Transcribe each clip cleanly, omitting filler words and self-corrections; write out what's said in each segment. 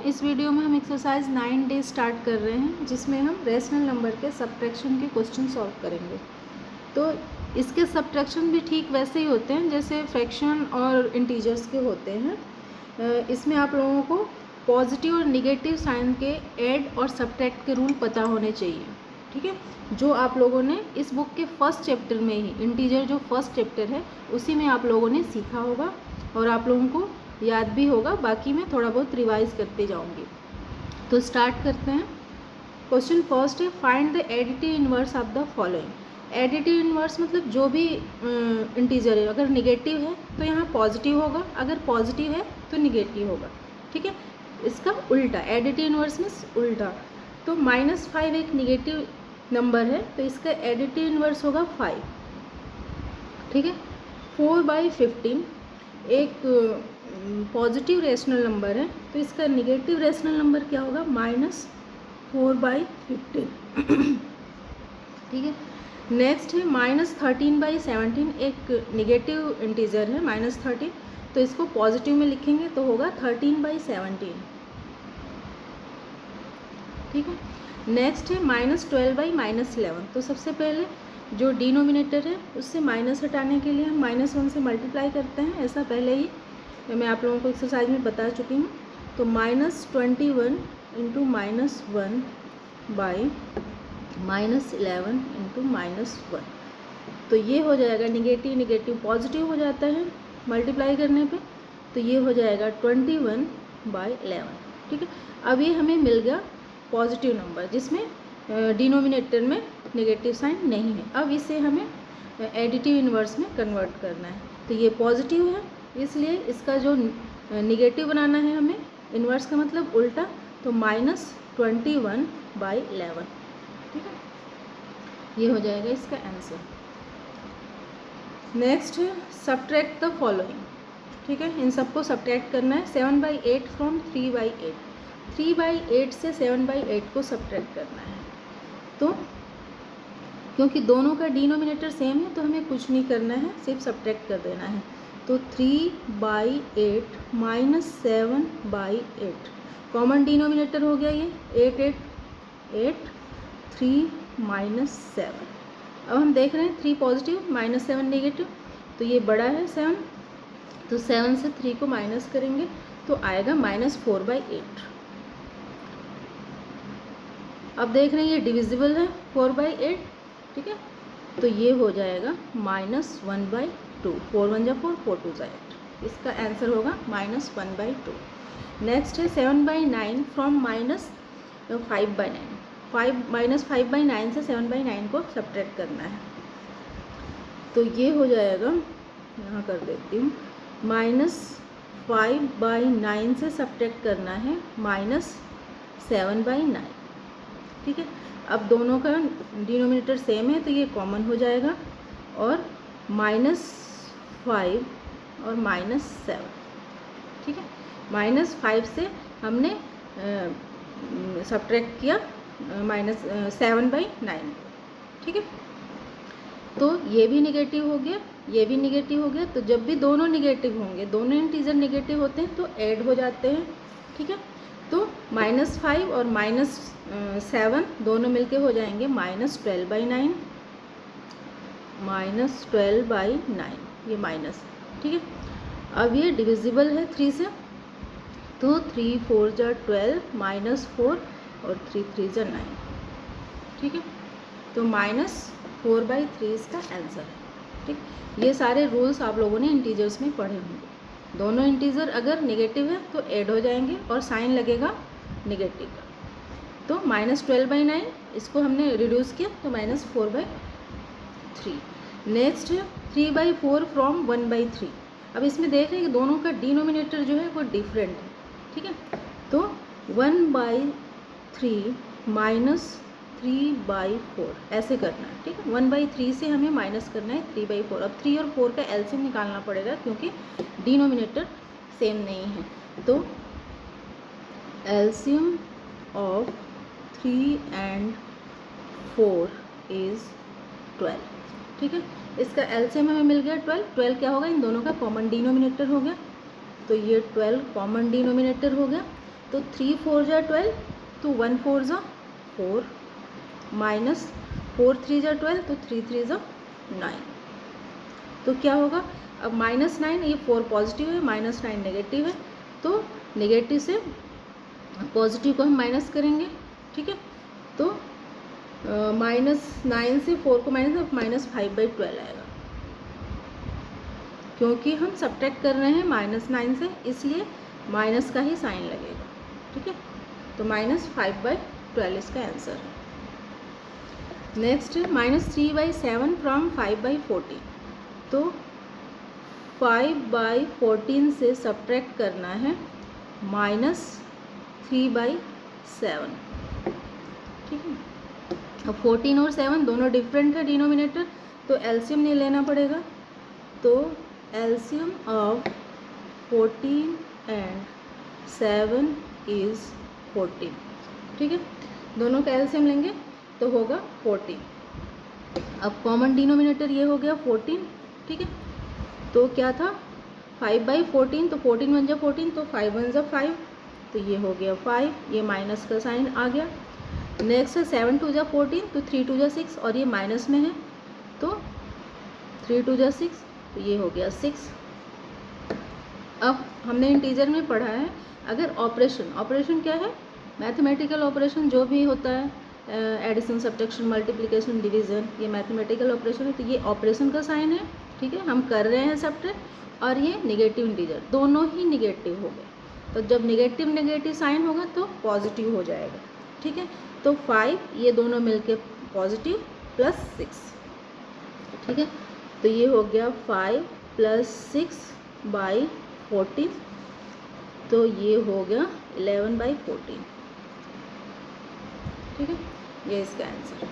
इस वीडियो में हम एक्सरसाइज 9 स्टार्ट कर रहे हैं, जिसमें हम रेशनल नंबर के सब्ट्रैक्शन के क्वेश्चन सॉल्व करेंगे। तो इसके सब्ट्रैक्शन भी ठीक वैसे ही होते हैं जैसे फ्रैक्शन और इंटीजर्स के होते हैं। इसमें आप लोगों को पॉजिटिव और निगेटिव साइन के ऐड और सब्ट्रैक्ट के रूल पता होने चाहिए, ठीक है। जो आप लोगों ने इस बुक के फर्स्ट चैप्टर में ही, इंटीजर जो फर्स्ट चैप्टर है उसी में आप लोगों ने सीखा होगा और आप लोगों को याद भी होगा। बाकी मैं थोड़ा बहुत रिवाइज करते जाऊंगी। तो स्टार्ट करते हैं। क्वेश्चन फर्स्ट है, find the additive inverse of the following. Additive inverse मतलब जो भी इंटीजर है, अगर निगेटिव है तो यहाँ पॉजिटिव होगा, अगर पॉजिटिव है तो निगेटिव होगा, ठीक है। इसका उल्टा, एडिटिव इनवर्स मीन्स उल्टा। तो -5 एक निगेटिव नंबर है तो इसका एडिटिव इनवर्स होगा 5, ठीक है। 4/15 एक पॉजिटिव रेशनल नंबर है तो इसका निगेटिव रेशनल नंबर क्या होगा, -4/15, ठीक है। नेक्स्ट है -13/17 एक नेगेटिव इंटीजर है -13, तो इसको पॉजिटिव में लिखेंगे तो होगा 13/17, ठीक है। नेक्स्ट है -12/-11, तो सबसे पहले जो डिनोमिनेटर है उससे माइनस हटाने के लिए हम -1 से मल्टीप्लाई करते हैं। ऐसा पहले ही मैं आप लोगों को एक्सरसाइज में बता चुकी हूँ। तो -21 × -1 बाई -11 × -1, तो ये हो जाएगा निगेटिव निगेटिव पॉजिटिव हो जाता है मल्टीप्लाई करने पे, तो ये हो जाएगा 21/11, ठीक है। अब ये हमें मिल गया पॉजिटिव नंबर जिसमें डिनोमिनेटर में नेगेटिव साइन नहीं है। अब इसे हमें एडिटिव इनवर्स में कन्वर्ट करना है। तो ये पॉजिटिव है इसलिए इसका जो निगेटिव बनाना है हमें, इनवर्स का मतलब उल्टा, तो -21/11, ठीक है। ये हो जाएगा इसका आंसर। नेक्स्ट है सब्ट्रैक्ट द फॉलोइंग, ठीक है। इन सबको सब्ट्रैक्ट करना है। 7/8 फ्रॉम 3/8, 3/8 से 7/8 को सब्ट्रैक्ट करना है। तो क्योंकि दोनों का डिनोमिनेटर सेम है तो हमें कुछ नहीं करना है, सिर्फ सब्ट्रैक्ट कर देना है। तो 3/8 -7/8 कॉमन डिनोमिनेटर हो गया ये 8 8 8, 3 -7। अब हम देख रहे हैं 3 पॉजिटिव -7 नेगेटिव, तो ये बड़ा है 7, तो 7 से 3 को माइनस करेंगे तो आएगा -4/8। अब देख रहे हैं ये डिविजिबल है 4/8, ठीक है। तो ये हो जाएगा -1/2, 4 1 जा 4, 4 2 जा 8, इसका आंसर होगा -1/2। नेक्स्ट है 7/9 फ्रॉम -5/9, -5/9 से 7/9 को सब्ट्रैक्ट करना है। तो ये हो जाएगा, यहाँ कर देती हूँ, -5/9 से सब्ट्रैक्ट करना है -7/9, ठीक है। अब दोनों का डिनोमिनेटर सेम है तो ये कॉमन हो जाएगा और -5 और -7, ठीक है। -5 से हमने सब्ट्रैक्ट किया -7/9, ठीक है। तो ये भी निगेटिव हो गया, ये भी निगेटिव हो गया। तो जब भी दोनों निगेटिव होंगे, दोनों इंटीजर निगेटिव होते हैं तो ऐड हो जाते हैं, ठीक है। तो -5 और -7 दोनों मिलके हो जाएंगे -12/9, -12/9, ये माइनस, ठीक है। अब ये डिविजिबल है 3 से, तो 3 4 जा 12, -4 और 3 3 जा 9, ठीक है। तो -4/3 इसका आंसर है, ठीक। ये सारे रूल्स आप लोगों ने इंटीजर्स में पढ़े होंगे। दोनों इंटीजर अगर नेगेटिव है तो ऐड हो जाएंगे और साइन लगेगा नेगेटिव का। तो -12/9 इसको हमने रिड्यूस किया तो -4/3। नेक्स्ट है 3/4 फ्रॉम 1/3। अब इसमें देख रहे हैं कि दोनों का डिनोमिनेटर जो है वो डिफरेंट है, ठीक है। तो 1/3 -3/4 ऐसे करना है, ठीक है। 1/3 से हमें माइनस करना है 3/4। अब 3 और 4 का एलसीएम निकालना पड़ेगा क्योंकि डिनोमिनेटर सेम नहीं है। तो एलसीएम ऑफ 3 and 4 इज़ 12, ठीक है। इसका एलसीएम हमें मिल गया 12। 12 क्या होगा, इन दोनों का कॉमन डिनोमिनेटर हो गया, तो ये 12 कॉमन डिनोमिनेटर हो गया। तो 3 4 जा 12, तो 1 4 जा 4, माइनस 4 3 जा 12, तो 3 3 जा 9। तो क्या होगा, अब -9, ये 4 पॉजिटिव है, -9 नेगेटिव है, तो नेगेटिव से पॉजिटिव को हम माइनस करेंगे, ठीक है। तो -9 से 4 को -5/12 आएगा, क्योंकि हम सब्ट्रैक्ट कर रहे हैं -9 से, इसलिए माइनस का ही साइन लगेगा, ठीक है। तो -5/12 इसका आंसर है। नेक्स्ट है -3/7 फ्रॉम 5/14। तो 5/14 से सब्ट्रैक्ट करना है -3/7, ठीक है। अब 14 और 7 दोनों डिफरेंट है डिनोमिनेटर, तो एलसीएम नहीं लेना पड़ेगा। तो एलसीएम ऑफ 14 एंड 7 इज़ 14, ठीक है। दोनों का एलसीएम लेंगे तो होगा 14। अब कॉमन डिनोमिनेटर ये हो गया 14, ठीक है। तो क्या था 5/14, तो 14 1 जा 14, तो 5 1 जा 5, तो ये हो गया 5, ये माइनस का साइन आ गया। नेक्स्ट है 7 2 जा 14, तो 3 2 जा 6, और ये माइनस में है, तो 3 2 जा 6, तो ये हो गया 6। अब हमने इंटीजर में पढ़ा है, अगर ऑपरेशन क्या है, मैथमेटिकल ऑपरेशन जो भी होता है, एडिशन सब्ट्रैक्शन मल्टीप्लिकेशन डिवीज़न, ये मैथमेटिकल ऑपरेशन है, तो ये ऑपरेशन का साइन है, ठीक है। हम कर रहे हैं सब्ट्रैक्ट, और ये निगेटिव इंटीजर, दोनों ही निगेटिव हो गए। तो जब निगेटिव साइन होगा तो पॉजिटिव हो जाएगा, ठीक है। तो 5 ये दोनों मिलके पॉजिटिव प्लस 6, ठीक है। तो ये हो गया 5 + 6/14, तो ये हो गया 11/14, ठीक है। ये इसका आंसर है।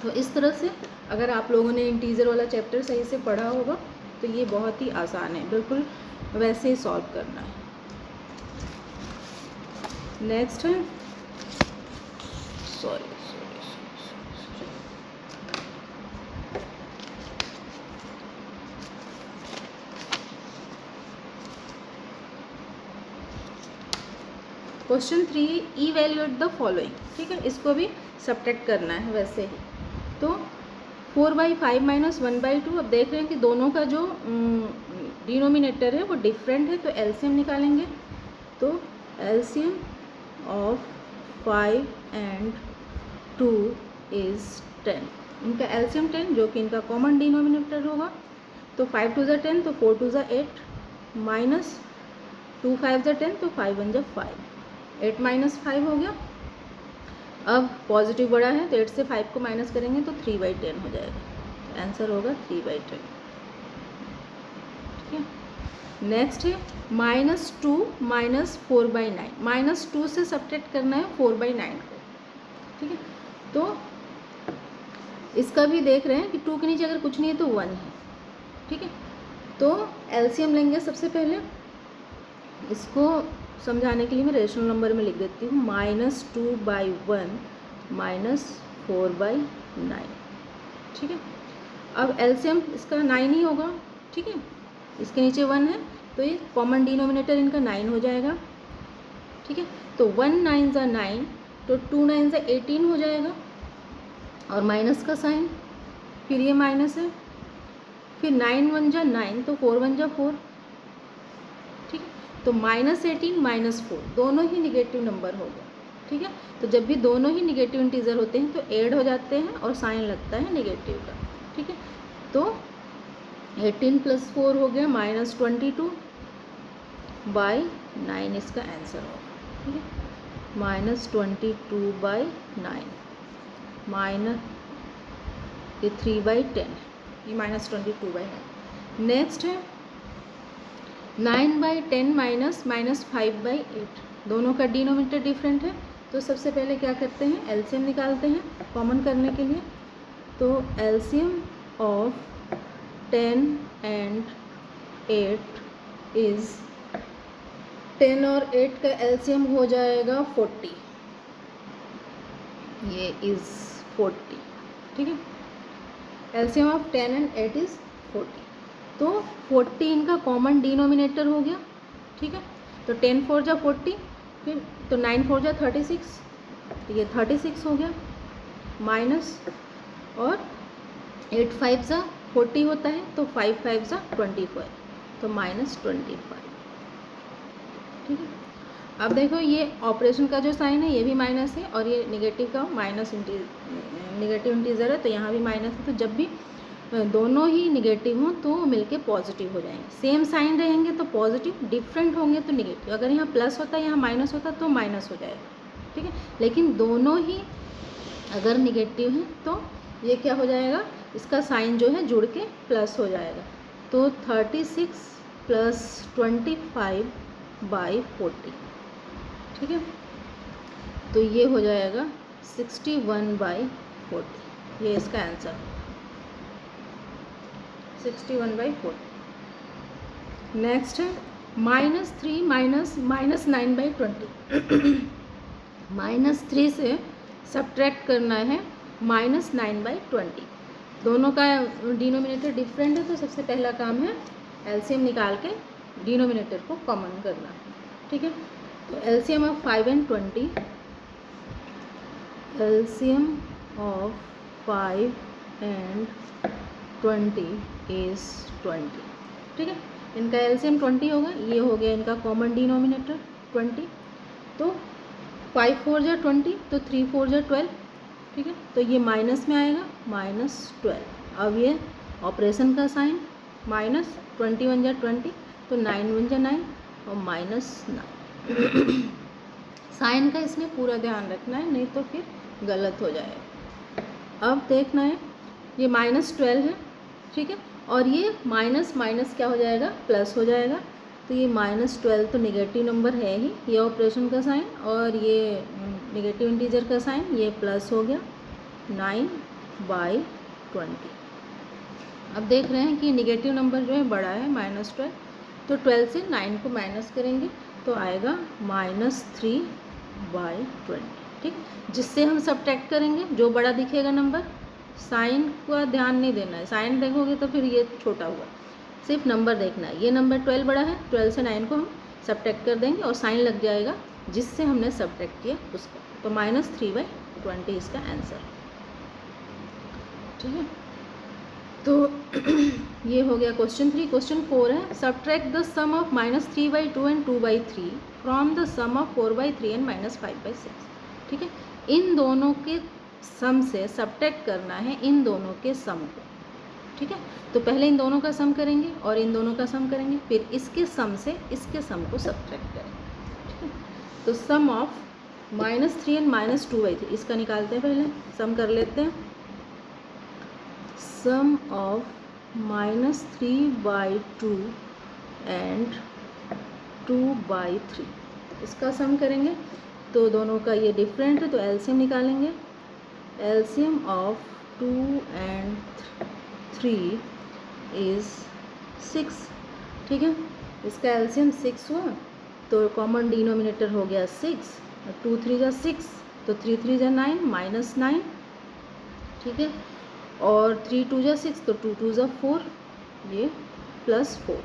तो इस तरह से अगर आप लोगों ने इंटीजर वाला चैप्टर सही से पढ़ा होगा तो ये बहुत ही आसान है, बिल्कुल वैसे ही सॉल्व करना है। नेक्स्ट है क्वेश्चन 3, इवैल्यूएट द फॉलोइंग, ठीक है। इसको भी सब्ट्रैक्ट करना है वैसे ही। तो 4/5 - 1/2, अब देख रहे हैं कि दोनों का जो डिनोमिनेटर है वो डिफरेंट है, तो एलसीएम निकालेंगे। तो एलसीएम ऑफ 5 and 2 इज़ 10, इनका एलसीएम 10, जो कि इनका कॉमन डिनोमिनेटर होगा। तो 5 2 जा 10, तो 4 2 जा 8, माइनस 2 5 जा 10, तो 5 1 जा 5, 8 - 5 हो गया। अब पॉजिटिव बड़ा है, तो 8 से 5 को माइनस करेंगे तो 3/10 हो जाएगा, आंसर होगा 3/10, ठीक है। नेक्स्ट है -2 - 4/9, -2 से सब्ट्रैक्ट करना है 4/9 को, ठीक है। तो इसका भी देख रहे हैं कि 2 के नीचे अगर कुछ नहीं है तो 1 है, ठीक है। तो एलसीएम लेंगे सबसे पहले, इसको समझाने के लिए मैं रेशनल नंबर में लिख देती हूँ, -2/1 - 4/9, ठीक है। अब एलसीएम इसका 9 ही होगा, ठीक है। इसके नीचे 1 है, तो ये कॉमन डिनोमिनेटर इनका 9 हो जाएगा, ठीक है। तो 1 9 जा 9, तो 2 9 जा 18 हो जाएगा, और माइनस का साइन, फिर ये माइनस है, फिर 9 1 जा 9, तो 4 1 जा 4, ठीक है। तो -18 - 4 दोनों ही निगेटिव नंबर हो गए, ठीक है। तो जब भी दोनों ही निगेटिव इंटीजर होते हैं तो ऐड हो जाते हैं और साइन लगता है निगेटिव का, ठीक है। तो 18 + 4 हो गया -22/9 इसका आंसर होगा, ठीक है। -22/9 माइनस ये 3/10, ये -22/9। नेक्स्ट है 9/10 - -5/8, दोनों का डिनोमिनेटर डिफरेंट है। तो सबसे पहले क्या करते हैं, एलसीएम निकालते हैं कॉमन करने के लिए। तो एलसीएम ऑफ 10 and 8 इज़ 10 और 8 का एलसीएम हो जाएगा 40, ये इज़ 40, ठीक है। एलसीएम ऑफ 10 and 8 इज़ 40, तो 40 इनका कॉमन डिनोमिनेटर हो गया, ठीक है। तो 10 4 जा 40, फिर तो 9 4 जा 36, तो ये 36 हो गया माइनस, और 8 5 जा 40 होता है, तो 5 5 जा 25, तो -25। ठीक है, अब देखो ये ऑपरेशन का जो साइन है ये भी माइनस है, और ये नेगेटिव का नेगेटिव इंटीजर है, तो यहाँ भी माइनस है। तो जब भी दोनों ही नेगेटिव हों तो मिलके पॉजिटिव हो जाएंगे। सेम साइन रहेंगे तो पॉजिटिव, डिफरेंट होंगे तो नेगेटिव। अगर यहाँ प्लस होता है यहाँ माइनस होता तो माइनस हो जाएगा। ठीक है, लेकिन दोनों ही अगर नेगेटिव हैं तो ये क्या हो जाएगा, इसका साइन जो है जुड़ के प्लस हो जाएगा। तो 36 + 25/40। ठीक है, तो ये हो जाएगा 61/40। ये इसका आंसर 61/40। नेक्स्ट है -3 - -9/20। -3 से सब्ट्रैक्ट करना है -9/20। दोनों का डिनोमिनेटर डिफरेंट है, तो सबसे पहला काम है एलसीएम निकाल के डिनोमिनेटर को कॉमन करना। ठीक है, तो LCM of 5 and 20, LCM of 5 and 20 is 20। ठीक है, इनका एलसीएम 20 होगा, ये हो गया इनका कॉमन डिनोमिनेटर 20। तो 5 4 जा 20, तो 3 4 जा 12। ठीक है, तो ये माइनस में आएगा -12। अब ये ऑपरेशन का साइन -21 जा 20, तो 9 1 जा 9 और -9। साइन का इसमें पूरा ध्यान रखना है, नहीं तो फिर गलत हो जाएगा। अब देखना है ये -12 है। ठीक है, और ये माइनस माइनस क्या हो जाएगा, प्लस हो जाएगा। तो ये -12 तो नेगेटिव नंबर है ही, ये ऑपरेशन का साइन, और ये नेगेटिव इंटीजर का साइन, ये प्लस हो गया 9/20। अब देख रहे हैं कि नेगेटिव नंबर जो है बड़ा है -12, तो 12 से 9 को माइनस करेंगे तो आएगा -3/20। ठीक, जिससे हम सब्ट्रैक्ट करेंगे जो बड़ा दिखेगा नंबर। साइन का ध्यान नहीं देना है, साइन देखोगे तो फिर ये छोटा हुआ, सिर्फ नंबर देखना है। ये नंबर 12 बड़ा है, 12 से 9 को हम सब्ट्रैक्ट कर देंगे और साइन लग जाएगा जिससे हमने सब्ट्रैक्ट किया उसका, तो -3/20 इसका आंसर। ठीक है, तो ये हो गया क्वेश्चन 3। क्वेश्चन 4 है subtract the sum of -3/2 and 2/3 from the sum of 4/3 and -5/6। ठीक है, इन दोनों के सम से सब्ट्रैक्ट करना है इन दोनों के सम को। ठीक है, तो पहले इन दोनों का सम करेंगे और इन दोनों का सम करेंगे, फिर इसके सम से इसके सम को सब्ट्रैक्ट करेंगे। ठीक है, तो सम ऑफ -3 and -2/3 इसका निकालते हैं, पहले सम कर लेते हैं। सम ऑफ -3/2 and 2/3 इसका सम करेंगे, तो दोनों का ये डिफरेंट है, तो एलसीएम निकालेंगे। LCM of 2 and 3 is 6। ठीक है, इसका एलसीएम 6 हुआ, तो कॉमन डिनोमिनेटर हो गया 6, 2 3 जा 6, तो 3 3 जा 9 -9। ठीक है, और 3 2 जा 6, तो 2 2 जा 4, ये +4।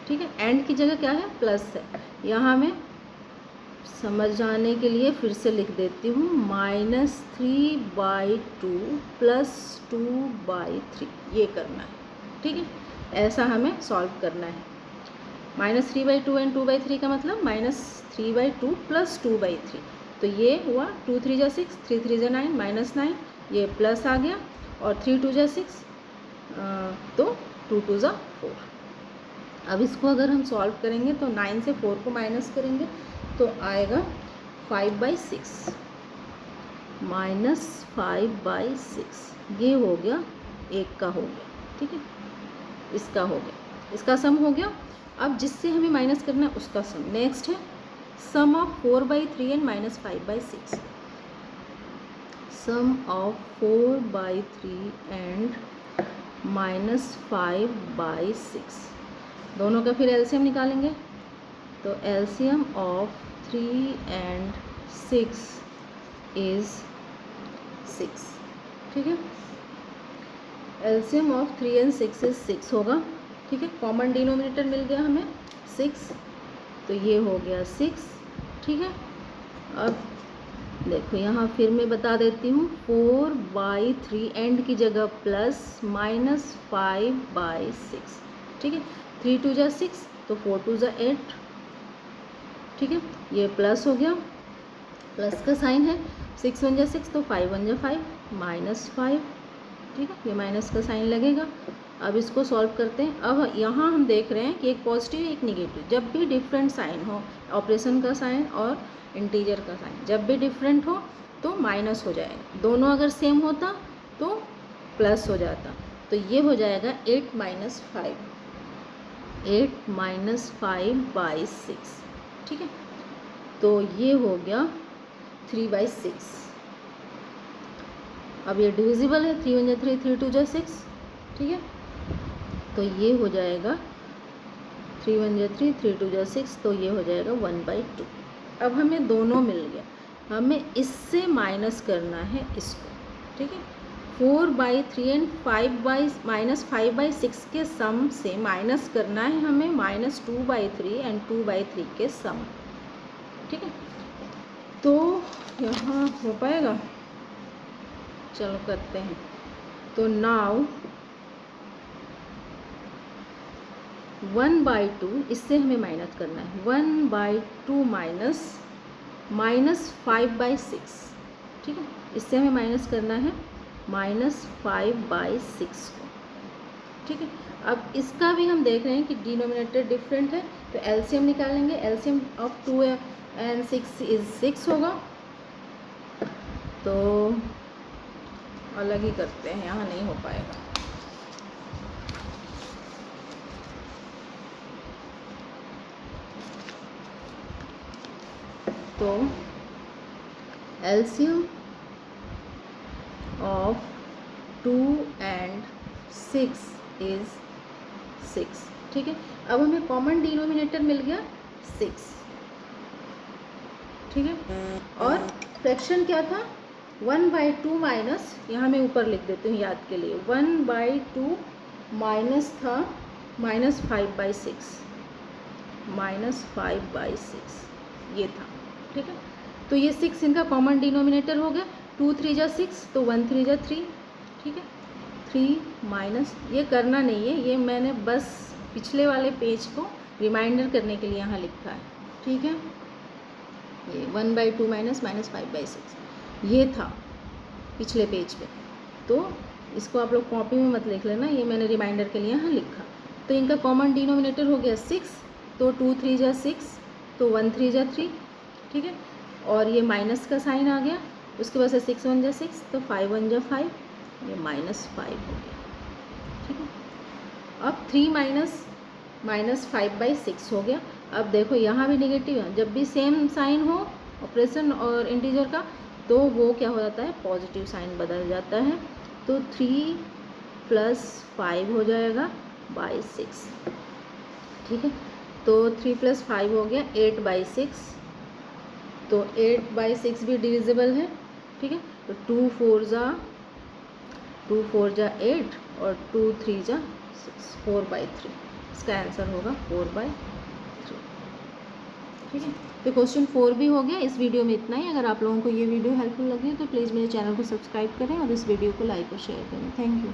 ठीक है, एंड की जगह क्या है, प्लस है। यहाँ मैं समझ जाने के लिए फिर से लिख देती हूँ, -3/2 + 2/3 ये करना है। ठीक है, ऐसा हमें सॉल्व करना है। -3/2 and 2/3 का मतलब -3/2 + 2/3, तो ये हुआ 2 3 जा 6, 3 3 जा 9 -9, ये प्लस आ गया, और 3 2 जा 6, तो 2 2 जा 4। अब इसको अगर हम सॉल्व करेंगे तो 9 से 4 को माइनस करेंगे तो आएगा 5/6 -5/6। ये हो गया, एक का हो गया। ठीक है, इसका हो गया, इसका सम हो गया। अब जिससे हमें माइनस करना है उसका सम। नेक्स्ट है sum of 4/3 and -5/6। Sum of 4/3 and -5/6 दोनों का फिर एलसीएम निकालेंगे, तो एलसीएम ऑफ 3 and 6 is 6। ठीक है, एलसीएम ऑफ 3 and 6 is 6 होगा। ठीक है, कॉमन डिनोमिनेटर मिल गया हमें 6, तो ये हो गया 6, ठीक है। अब देखो यहाँ फिर मैं बता देती हूँ, 4/3 एंड की जगह प्लस -5/6, ठीक है। 3 2 जा 6, तो 4 2 जा 8, ठीक है। ये प्लस हो गया, प्लस का साइन है, 6 1 जा 6, तो 5 1 जा 5, -5, ठीक है। ये माइनस का साइन लगेगा। अब इसको सॉल्व करते हैं। अब यहाँ हम देख रहे हैं कि एक पॉजिटिव एक निगेटिव, जब भी डिफरेंट साइन हो, ऑपरेशन का साइन और इंटीजर का साइन जब भी डिफरेंट हो तो माइनस हो जाएगा, दोनों अगर सेम होता तो प्लस हो जाता। तो ये हो जाएगा 8 - 5, 8 - 5/6, ठीक है। तो ये हो गया 3/6। अब ये डिविजिबल है, 3 1 जा 3, 3 2 जा 6, ठीक है। तो ये हो जाएगा 3 1 जा 3, 3 2 जा 6, तो ये हो जाएगा 1/2। अब हमें दोनों मिल गया, हमें इससे माइनस करना है इसको, ठीक है। 4/3 एंड -5/6 के सम से माइनस करना है हमें -2/3 एंड 2/3 के सम, ठीक है। तो यहाँ हो पाएगा, चलो करते हैं। तो नाउ 1/2, इससे हमें माइनस करना है 1/2 -5/6, ठीक है। इससे हमें माइनस करना है -5/6 को, ठीक है। अब इसका भी हम देख रहे हैं कि डिनोमिनेटर डिफरेंट है, तो एलसीएम निकालेंगे। एलसीएम ऑफ 2 and 6 इज 6 होगा। तो अलग ही करते हैं, यहाँ नहीं हो पाएगा। तो एलसीएम ऑफ 2 and 6 इज 6, ठीक है। अब हमें कॉमन डिनोमिनेटर मिल गया 6, ठीक है। और फ्रैक्शन क्या था, 1/2 माइनस, यहाँ मैं ऊपर लिख देती हूँ याद के लिए, 1/2 माइनस था -5/6, -5/6 ये था, ठीक है। तो ये 6 इनका कॉमन डिनोमिनेटर हो गया। 2 3 जा 6, तो 1 3 जा 3, ठीक है। 3 माइनस, ये करना नहीं है, ये मैंने बस पिछले वाले पेज को रिमाइंडर करने के लिए यहाँ लिखा है, ठीक है। ये 1/2 माइनस -5/6 ये था पिछले पेज पे, तो इसको आप लोग कॉपी में मत लिख लेना, ये मैंने रिमाइंडर के लिए यहाँ लिखा। तो इनका कॉमन डिनोमिनेटर हो गया 6, तो 2 3 जा 6, तो 1 3 जा 3, ठीक है। और ये माइनस का साइन आ गया, उसके बाद से 6 1 जा 6, तो 5 1 जा 5, ये -5 हो गया, ठीक है। अब 3 -5/6 हो गया। अब देखो यहाँ भी नेगेटिव है, जब भी सेम साइन हो ऑपरेशन और इंटीजर का, तो वो क्या हो जाता है, पॉजिटिव साइन बदल जाता है। तो 3 + 5 हो जाएगा बाई 6, ठीक है। तो 3 + 5 हो गया 8/6, तो 8/6 भी डिविजिबल है, ठीक है। तो 2 4 जा 8 और 2 3 जा 6, 4/3, इसका आंसर होगा 4/3, ठीक है। तो क्वेश्चन 4 भी हो गया। इस वीडियो में इतना ही। अगर आप लोगों को ये वीडियो हेल्पफुल लगी तो प्लीज़ मेरे चैनल को सब्सक्राइब करें और इस वीडियो को लाइक और शेयर करें। Thank you.